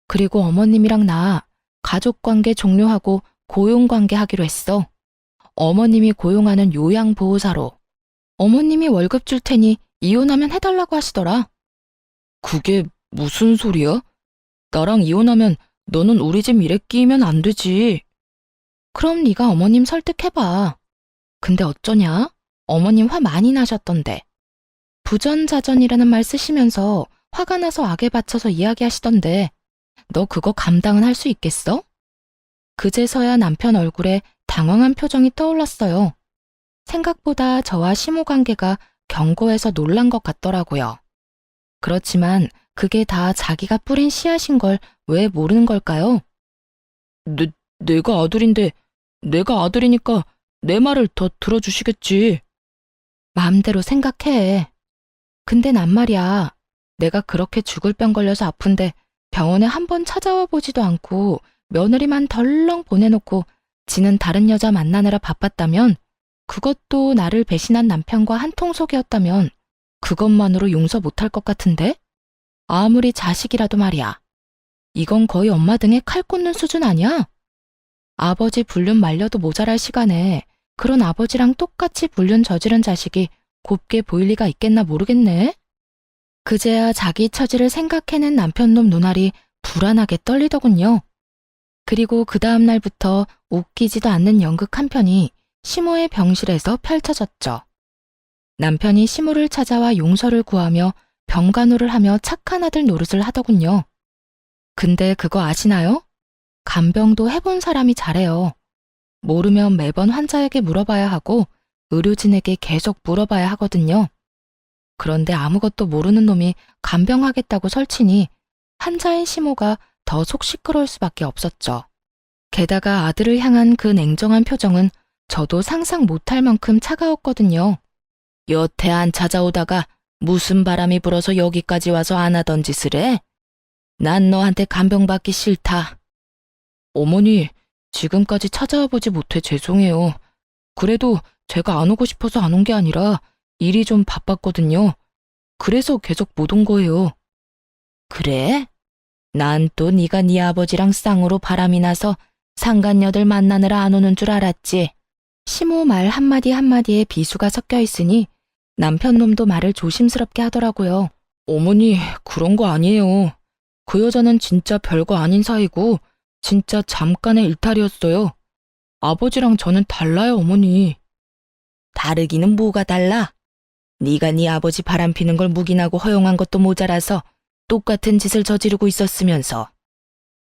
S1: 그리고 어머님이랑 나 가족관계 종료하고 고용관계 하기로 했어. 어머님이 고용하는 요양보호사로. 어머님이 월급 줄 테니 이혼하면 해달라고 하시더라. 그게 무슨 소리야? 나랑 이혼하면 너는 우리 집 일에 끼면 안 되지. 그럼 네가 어머님 설득해봐. 근데 어쩌냐? 어머님 화 많이 나셨던데. 부전자전이라는 말 쓰시면서 화가 나서 악에 받쳐서 이야기하시던데 너 그거 감당은 할 수 있겠어? 그제서야 남편 얼굴에 당황한 표정이 떠올랐어요. 생각보다 저와 시모 관계가 견고해서 놀란 것 같더라고요. 그렇지만 그게 다 자기가 뿌린 씨앗인 걸 왜 모르는 걸까요? 내가 아들인데 내가 아들이니까 내 말을 더 들어주시겠지. 마음대로 생각해. 근데 난 말이야. 내가 그렇게 죽을 병 걸려서 아픈데 병원에 한 번 찾아와 보지도 않고 며느리만 덜렁 보내놓고 지는 다른 여자 만나느라 바빴다면 그것도 나를 배신한 남편과 한통속이었다면 그것만으로 용서 못할 것 같은데? 아무리 자식이라도 말이야. 이건 거의 엄마 등에 칼 꽂는 수준 아니야? 아버지 불륜 말려도 모자랄 시간에 그런 아버지랑 똑같이 불륜 저지른 자식이 곱게 보일 리가 있겠나 모르겠네. 그제야 자기 처지를 생각해낸 남편놈 눈알이 불안하게 떨리더군요. 그리고 그 다음 날부터 웃기지도 않는 연극 한 편이 시모의 병실에서 펼쳐졌죠. 남편이 시모를 찾아와 용서를 구하며 병간호를 하며 착한 아들 노릇을 하더군요. 근데 그거 아시나요? 간병도 해본 사람이 잘해요. 모르면 매번 환자에게 물어봐야 하고 의료진에게 계속 물어봐야 하거든요. 그런데 아무것도 모르는 놈이 간병하겠다고 설치니 환자인 시모가 더 속 시끄러울 수밖에 없었죠. 게다가 아들을 향한 그 냉정한 표정은 저도 상상 못할 만큼 차가웠거든요. 여태 안 찾아오다가 무슨 바람이 불어서 여기까지 와서 안 하던 짓을 해? 난 너한테 간병받기 싫다. 어머니, 지금까지 찾아와 보지 못해 죄송해요. 그래도 제가 안 오고 싶어서 안 온 게 아니라 일이 좀 바빴거든요. 그래서 계속 못 온 거예요. 그래? 난 또 네가 네 아버지랑 쌍으로 바람이 나서 상간녀들 만나느라 안 오는 줄 알았지. 시모 말 한마디 한마디에 비수가 섞여 있으니 남편 놈도 말을 조심스럽게 하더라고요. 어머니, 그런 거 아니에요. 그 여자는 진짜 별거 아닌 사이고 진짜 잠깐의 일탈이었어요. 아버지랑 저는 달라요, 어머니. 다르기는 뭐가 달라? 네가 네 아버지 바람피는 걸 묵인하고 허용한 것도 모자라서 똑같은 짓을 저지르고 있었으면서.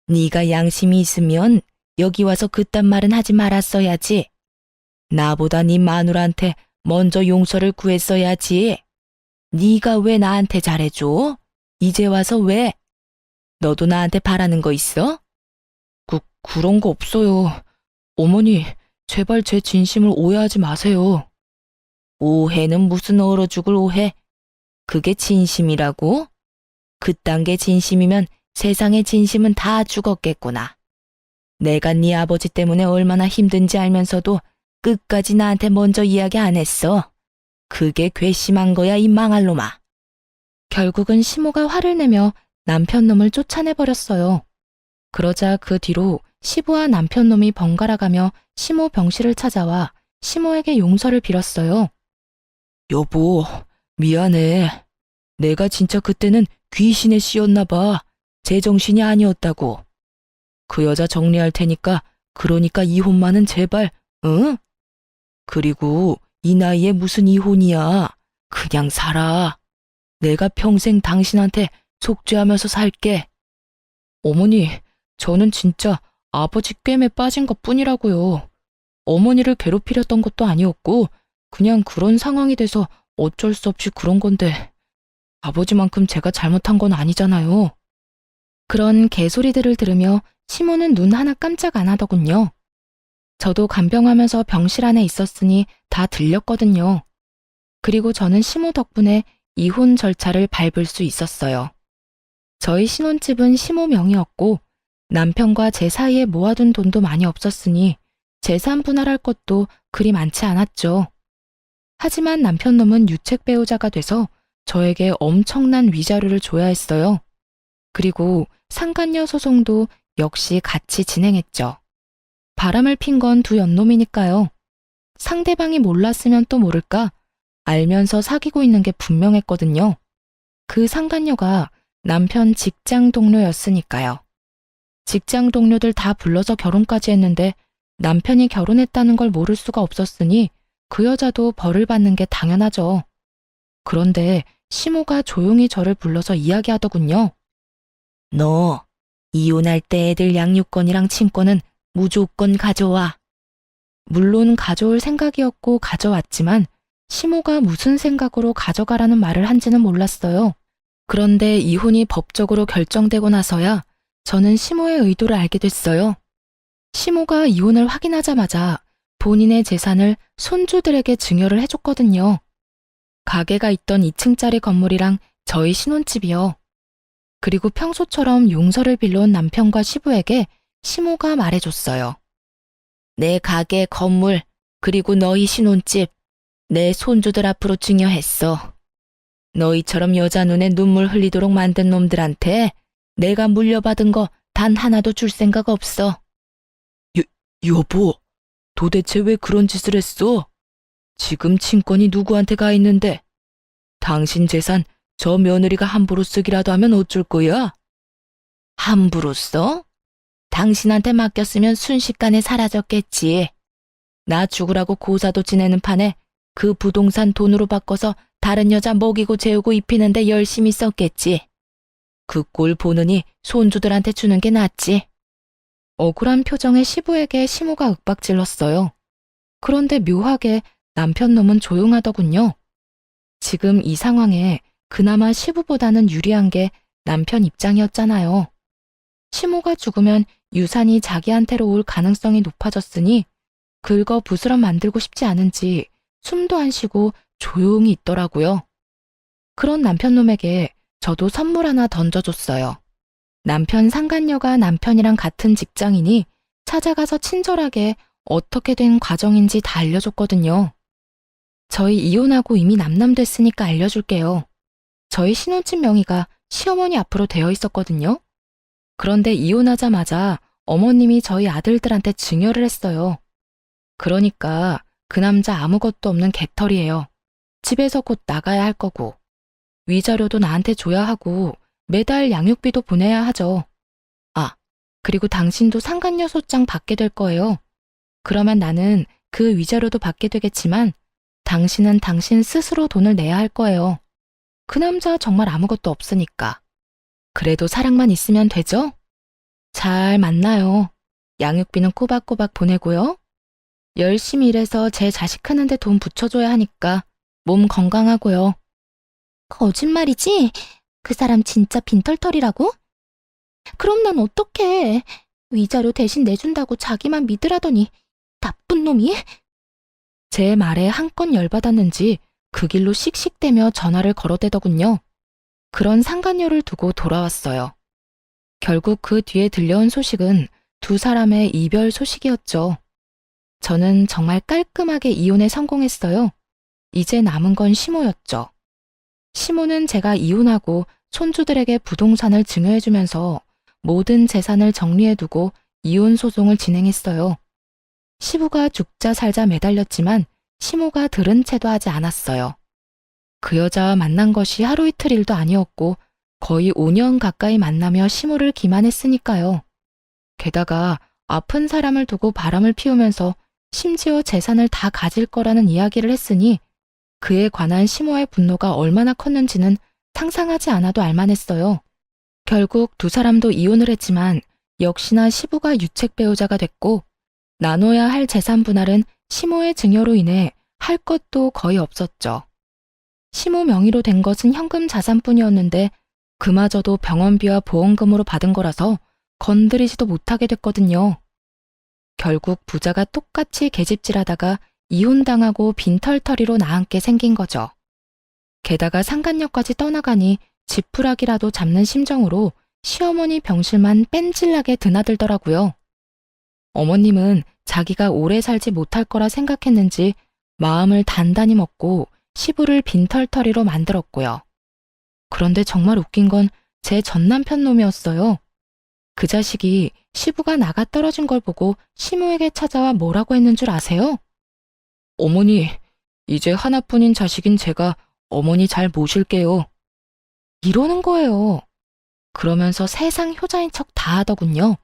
S1: 네가 양심이 있으면 여기 와서 그딴 말은 하지 말았어야지. 나보다 네 마누라한테 먼저 용서를 구했어야지. 네가 왜 나한테 잘해줘? 이제 와서 왜? 너도 나한테 바라는 거 있어? 그런 거 없어요. 어머니, 제발 제 진심을 오해하지 마세요. 오해는 무슨 얼어 죽을 오해? 그게 진심이라고? 그딴 게 진심이면 세상의 진심은 다 죽었겠구나. 내가 네 아버지 때문에 얼마나 힘든지 알면서도 끝까지 나한테 먼저 이야기 안 했어. 그게 괘씸한 거야, 이 망할 놈아. 결국은 시모가 화를 내며 남편 놈을 쫓아내버렸어요. 그러자 그 뒤로 시부와 남편 놈이 번갈아 가며 시모 병실을 찾아와 시모에게 용서를 빌었어요. 여보, 미안해. 내가 진짜 그때는 귀신에 씌었나 봐. 제정신이 아니었다고. 그 여자 정리할 테니까 그러니까 이혼만은 제발, 응? 그리고 이 나이에 무슨 이혼이야. 그냥 살아. 내가 평생 당신한테 속죄하면서 살게. 어머니, 저는 진짜 아버지 꿰매 빠진 것뿐이라고요. 어머니를 괴롭히렸던 것도 아니었고 그냥 그런 상황이 돼서 어쩔 수 없이 그런 건데 아버지만큼 제가 잘못한 건 아니잖아요. 그런 개소리들을 들으며 시모는 눈 하나 깜짝 안 하더군요. 저도 간병하면서 병실 안에 있었으니 다 들렸거든요. 그리고 저는 시모 덕분에 이혼 절차를 밟을 수 있었어요. 저희 신혼집은 시모 명의였고 남편과 제 사이에 모아둔 돈도 많이 없었으니 재산 분할할 것도 그리 많지 않았죠. 하지만 남편 놈은 유책 배우자가 돼서 저에게 엄청난 위자료를 줘야 했어요. 그리고 상간녀 소송도 역시 같이 진행했죠. 바람을 핀 건 두 연놈이니까요. 상대방이 몰랐으면 또 모를까 알면서 사귀고 있는 게 분명했거든요. 그 상간녀가 남편 직장 동료였으니까요. 직장 동료들 다 불러서 결혼까지 했는데 남편이 결혼했다는 걸 모를 수가 없었으니 그 여자도 벌을 받는 게 당연하죠. 그런데 시모가 조용히 저를 불러서 이야기하더군요. 너 이혼할 때 애들 양육권이랑 친권은 무조건 가져와. 물론 가져올 생각이었고 가져왔지만 시모가 무슨 생각으로 가져가라는 말을 한지는 몰랐어요. 그런데 이혼이 법적으로 결정되고 나서야 저는 시모의 의도를 알게 됐어요. 시모가 이혼을 확인하자마자 본인의 재산을 손주들에게 증여를 해줬거든요. 가게가 있던 2층짜리 건물이랑 저희 신혼집이요. 그리고 평소처럼 용서를 빌려온 남편과 시부에게 시모가 말해줬어요. 내 가게, 건물, 그리고 너희 신혼집, 내 손주들 앞으로 증여했어. 너희처럼 여자 눈에 눈물 흘리도록 만든 놈들한테 내가 물려받은 거 단 하나도 줄 생각 없어. 여보, 도대체 왜 그런 짓을 했어? 지금 친권이 누구한테 가 있는데? 당신 재산 저 며느리가 함부로 쓰기라도 하면 어쩔 거야? 함부로 써? 당신한테 맡겼으면 순식간에 사라졌겠지. 나 죽으라고 고사도 지내는 판에 그 부동산 돈으로 바꿔서 다른 여자 먹이고 재우고 입히는데 열심히 썼겠지. 그 꼴 보느니 손주들한테 주는 게 낫지. 억울한 표정의 시부에게 시모가 윽박질렀어요. 그런데 묘하게 남편 놈은 조용하더군요. 지금 이 상황에 그나마 시부보다는 유리한 게 남편 입장이었잖아요. 시모가 죽으면 유산이 자기한테로 올 가능성이 높아졌으니 긁어 부스럼 만들고 싶지 않은지 숨도 안 쉬고 조용히 있더라고요. 그런 남편놈에게 저도 선물 하나 던져줬어요. 남편 상간녀가 남편이랑 같은 직장이니 찾아가서 친절하게 어떻게 된 과정인지 다 알려줬거든요. 저희 이혼하고 이미 남남됐으니까 알려줄게요. 저희 신혼집 명의가 시어머니 앞으로 되어 있었거든요. 그런데 이혼하자마자 어머님이 저희 아들들한테 증여를 했어요. 그러니까 그 남자 아무것도 없는 개털이에요. 집에서 곧 나가야 할 거고, 위자료도 나한테 줘야 하고 매달 양육비도 보내야 하죠. 아, 그리고 당신도 상간녀 소장 받게 될 거예요. 그러면 나는 그 위자료도 받게 되겠지만 당신은 당신 스스로 돈을 내야 할 거예요. 그 남자 정말 아무것도 없으니까. 그래도 사랑만 있으면 되죠? 잘 만나요. 양육비는 꼬박꼬박 보내고요. 열심히 일해서 제 자식 크는데 돈 붙여줘야 하니까 몸 건강하고요. 거짓말이지? 그 사람 진짜 빈털털이라고? 그럼 난 어떡해. 위자료 대신 내준다고 자기만 믿으라더니 나쁜 놈이? 제 말에 한껏 열받았는지 그 길로 씩씩대며 전화를 걸어대더군요. 그런 상간녀를 두고 돌아왔어요. 결국 그 뒤에 들려온 소식은 두 사람의 이별 소식이었죠. 저는 정말 깔끔하게 이혼에 성공했어요. 이제 남은 건 시모였죠. 시모는 제가 이혼하고 손주들에게 부동산을 증여해주면서 모든 재산을 정리해두고 이혼 소송을 진행했어요. 시부가 죽자 살자 매달렸지만 시모가 들은 채도 하지 않았어요. 그 여자와 만난 것이 하루 이틀 일도 아니었고 거의 5년 가까이 만나며 시모를 기만했으니까요. 게다가 아픈 사람을 두고 바람을 피우면서 심지어 재산을 다 가질 거라는 이야기를 했으니 그에 관한 시모의 분노가 얼마나 컸는지는 상상하지 않아도 알만했어요. 결국 두 사람도 이혼을 했지만 역시나 시부가 유책 배우자가 됐고 나눠야 할 재산 분할은 시모의 증여로 인해 할 것도 거의 없었죠. 시모 명의로 된 것은 현금 자산뿐이었는데 그마저도 병원비와 보험금으로 받은 거라서 건드리지도 못하게 됐거든요. 결국 부자가 똑같이 계집질하다가 이혼당하고 빈털터리로 나앉게 생긴 거죠. 게다가 상간녀까지 떠나가니 지푸라기라도 잡는 심정으로 시어머니 병실만 뺀질나게 드나들더라고요. 어머님은 자기가 오래 살지 못할 거라 생각했는지 마음을 단단히 먹고 시부를 빈털터리로 만들었고요. 그런데 정말 웃긴 건 제 전남편 놈이었어요. 그 자식이 시부가 나가 떨어진 걸 보고 시모에게 찾아와 뭐라고 했는 줄 아세요? 어머니, 이제 하나뿐인 자식인 제가 어머니 잘 모실게요. 이러는 거예요. 그러면서 세상 효자인 척 다 하더군요.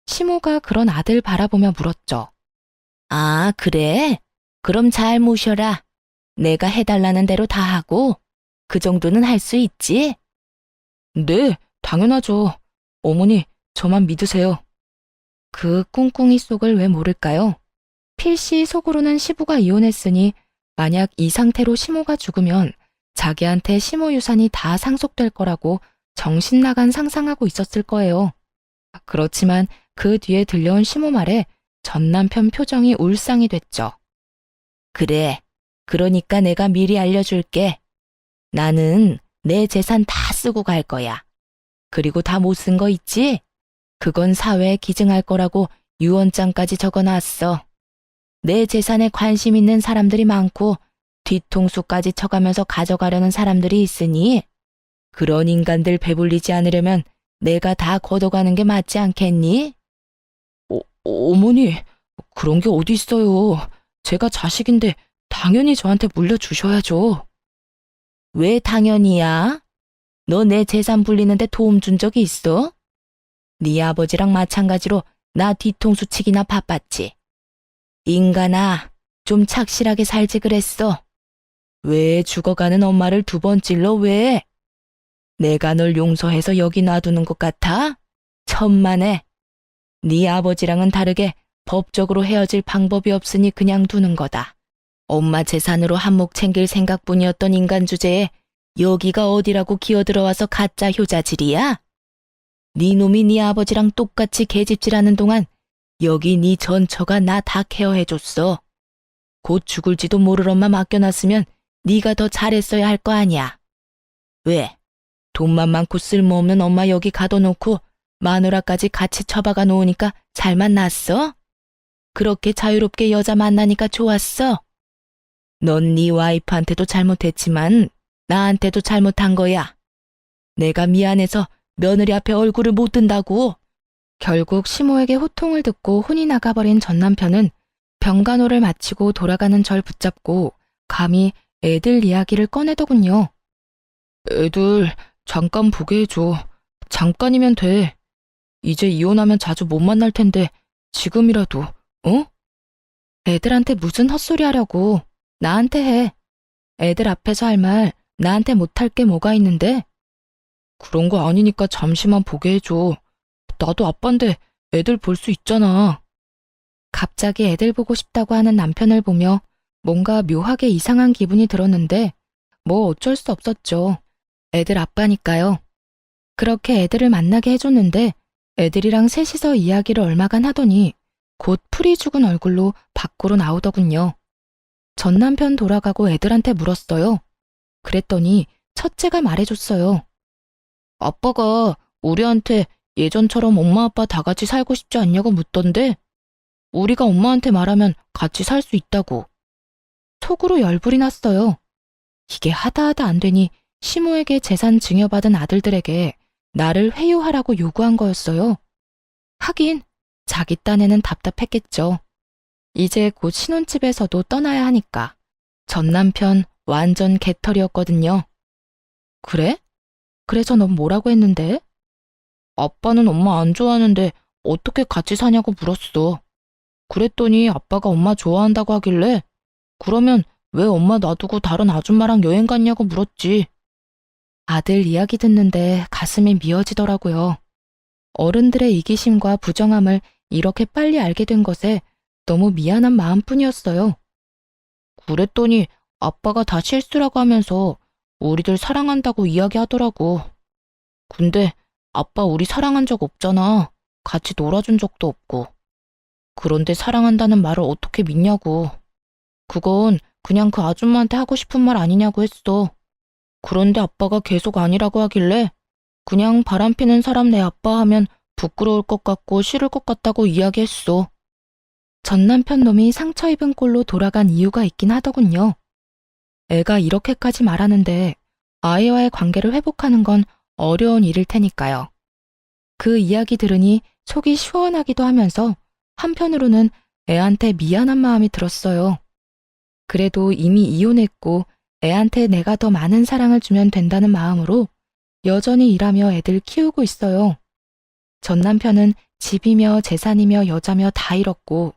S1: 시모가 그런 아들 바라보며 물었죠. 아, 그래? 그럼 잘 모셔라. 내가 해달라는 대로 다 하고 그 정도는 할 수 있지? 네, 당연하죠. 어머니, 저만 믿으세요. 그 꿍꿍이 속을 왜 모를까요? 필시 속으로는 시부가 이혼했으니 만약 이 상태로 시모가 죽으면 자기한테 시모 유산이 다 상속될 거라고 정신 나간 상상하고 있었을 거예요. 그렇지만 그 뒤에 들려온 시모 말에 전 남편 표정이 울상이 됐죠. 그래, 그러니까 내가 미리 알려줄게. 나는 내 재산 다 쓰고 갈 거야. 그리고 다 못 쓴 거 있지? 그건 사회에 기증할 거라고 유언장까지 적어놨어. 내 재산에 관심 있는 사람들이 많고 뒤통수까지 쳐가면서 가져가려는 사람들이 있으니 그런 인간들 배불리지 않으려면 내가 다 걷어가는 게 맞지 않겠니? 어머니, 그런 게 어디 있어요. 제가 자식인데 당연히 저한테 물려주셔야죠. 왜 당연히야? 너 내 재산 불리는데 도움 준 적이 있어? 네 아버지랑 마찬가지로 나 뒤통수 치기나 바빴지. 인간아, 좀 착실하게 살지 그랬어. 왜 죽어가는 엄마를 두 번 찔러 왜? 내가 널 용서해서 여기 놔두는 것 같아? 천만에. 네 아버지랑은 다르게 법적으로 헤어질 방법이 없으니 그냥 두는 거다. 엄마 재산으로 한몫 챙길 생각뿐이었던 인간 주제에 여기가 어디라고 기어들어와서 가짜 효자질이야? 네 놈이 네 아버지랑 똑같이 개집질하는 동안 여기 네 전처가 나 다 케어해줬어. 곧 죽을지도 모를 엄마 맡겨놨으면 네가 더 잘했어야 할 거 아니야. 왜? 돈만 많고 쓸모없는 엄마 여기 가둬놓고 마누라까지 같이 처박아 놓으니까 잘 만났어? 그렇게 자유롭게 여자 만나니까 좋았어? 넌 네 와이프한테도 잘못했지만 나한테도 잘못한 거야. 내가 미안해서 며느리 앞에 얼굴을 못 든다고. 결국 시모에게 호통을 듣고 혼이 나가버린 전 남편은 병간호를 마치고 돌아가는 절 붙잡고 감히 애들 이야기를 꺼내더군요. 애들 잠깐 보게 해줘. 잠깐이면 돼. 이제 이혼하면 자주 못 만날 텐데 지금이라도, 어? 애들한테 무슨 헛소리 하려고. 나한테 해. 애들 앞에서 할 말 나한테 못할 게 뭐가 있는데? 그런 거 아니니까 잠시만 보게 해줘. 나도 아빠인데 애들 볼 수 있잖아. 갑자기 애들 보고 싶다고 하는 남편을 보며 뭔가 묘하게 이상한 기분이 들었는데 뭐 어쩔 수 없었죠. 애들 아빠니까요. 그렇게 애들을 만나게 해줬는데 애들이랑 셋이서 이야기를 얼마간 하더니 곧 풀이 죽은 얼굴로 밖으로 나오더군요. 전 남편 돌아가고 애들한테 물었어요. 그랬더니 첫째가 말해줬어요. 아빠가 우리한테 예전처럼 엄마 아빠 다 같이 살고 싶지 않냐고 묻던데 우리가 엄마한테 말하면 같이 살 수 있다고. 속으로 열불이 났어요. 이게 하다하다 안 되니 시모에게 재산 증여받은 아들들에게 나를 회유하라고 요구한 거였어요. 하긴 자기 딴에는 답답했겠죠. 이제 곧 신혼집에서도 떠나야 하니까. 전 남편 완전 개털이었거든요. 그래? 그래서 넌 뭐라고 했는데? 아빠는 엄마 안 좋아하는데 어떻게 같이 사냐고 물었어. 그랬더니 아빠가 엄마 좋아한다고 하길래 그러면 왜 엄마 놔두고 다른 아줌마랑 여행 갔냐고 물었지. 아들 이야기 듣는데 가슴이 미어지더라고요. 어른들의 이기심과 부정함을 이렇게 빨리 알게 된 것에 너무 미안한 마음뿐이었어요. 그랬더니 아빠가 다 실수라고 하면서 우리들 사랑한다고 이야기하더라고. 근데 아빠 우리 사랑한 적 없잖아. 같이 놀아준 적도 없고. 그런데 사랑한다는 말을 어떻게 믿냐고. 그건 그냥 그 아줌마한테 하고 싶은 말 아니냐고 했어. 그런데 아빠가 계속 아니라고 하길래 그냥 바람피는 사람 내 아빠 하면 부끄러울 것 같고 싫을 것 같다고 이야기했어. 전 남편 놈이 상처 입은 꼴로 돌아간 이유가 있긴 하더군요. 애가 이렇게까지 말하는데 아이와의 관계를 회복하는 건 어려운 일일 테니까요. 그 이야기 들으니 속이 시원하기도 하면서 한편으로는 애한테 미안한 마음이 들었어요. 그래도 이미 이혼했고 애한테 내가 더 많은 사랑을 주면 된다는 마음으로 여전히 일하며 애들 키우고 있어요. 전 남편은 집이며 재산이며 여자며 다 잃었고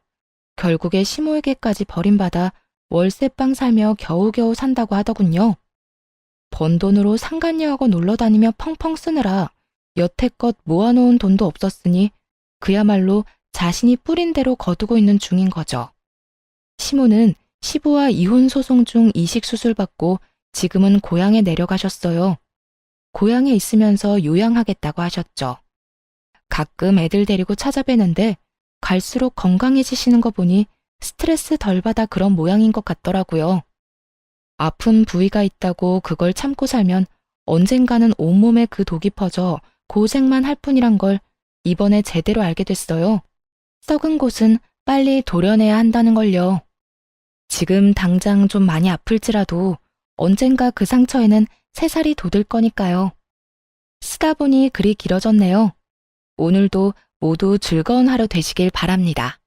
S1: 결국에 시모에게까지 버림받아 월세방 살며 겨우겨우 산다고 하더군요. 번 돈으로 상간녀하고 놀러 다니며 펑펑 쓰느라 여태껏 모아놓은 돈도 없었으니 그야말로 자신이 뿌린 대로 거두고 있는 중인 거죠. 시모는 시부와 이혼 소송 중 이식 수술 받고 지금은 고향에 내려가셨어요. 고향에 있으면서 요양하겠다고 하셨죠. 가끔 애들 데리고 찾아뵈는데 갈수록 건강해지시는 거 보니 스트레스 덜 받아 그런 모양인 것 같더라고요. 아픈 부위가 있다고 그걸 참고 살면 언젠가는 온몸에 그 독이 퍼져 고생만 할 뿐이란 걸 이번에 제대로 알게 됐어요. 썩은 곳은 빨리 도려내야 한다는 걸요. 지금 당장 좀 많이 아플지라도 언젠가 그 상처에는 새살이 돋을 거니까요. 쓰다 보니 글이 길어졌네요. 오늘도 모두 즐거운 하루 되시길 바랍니다.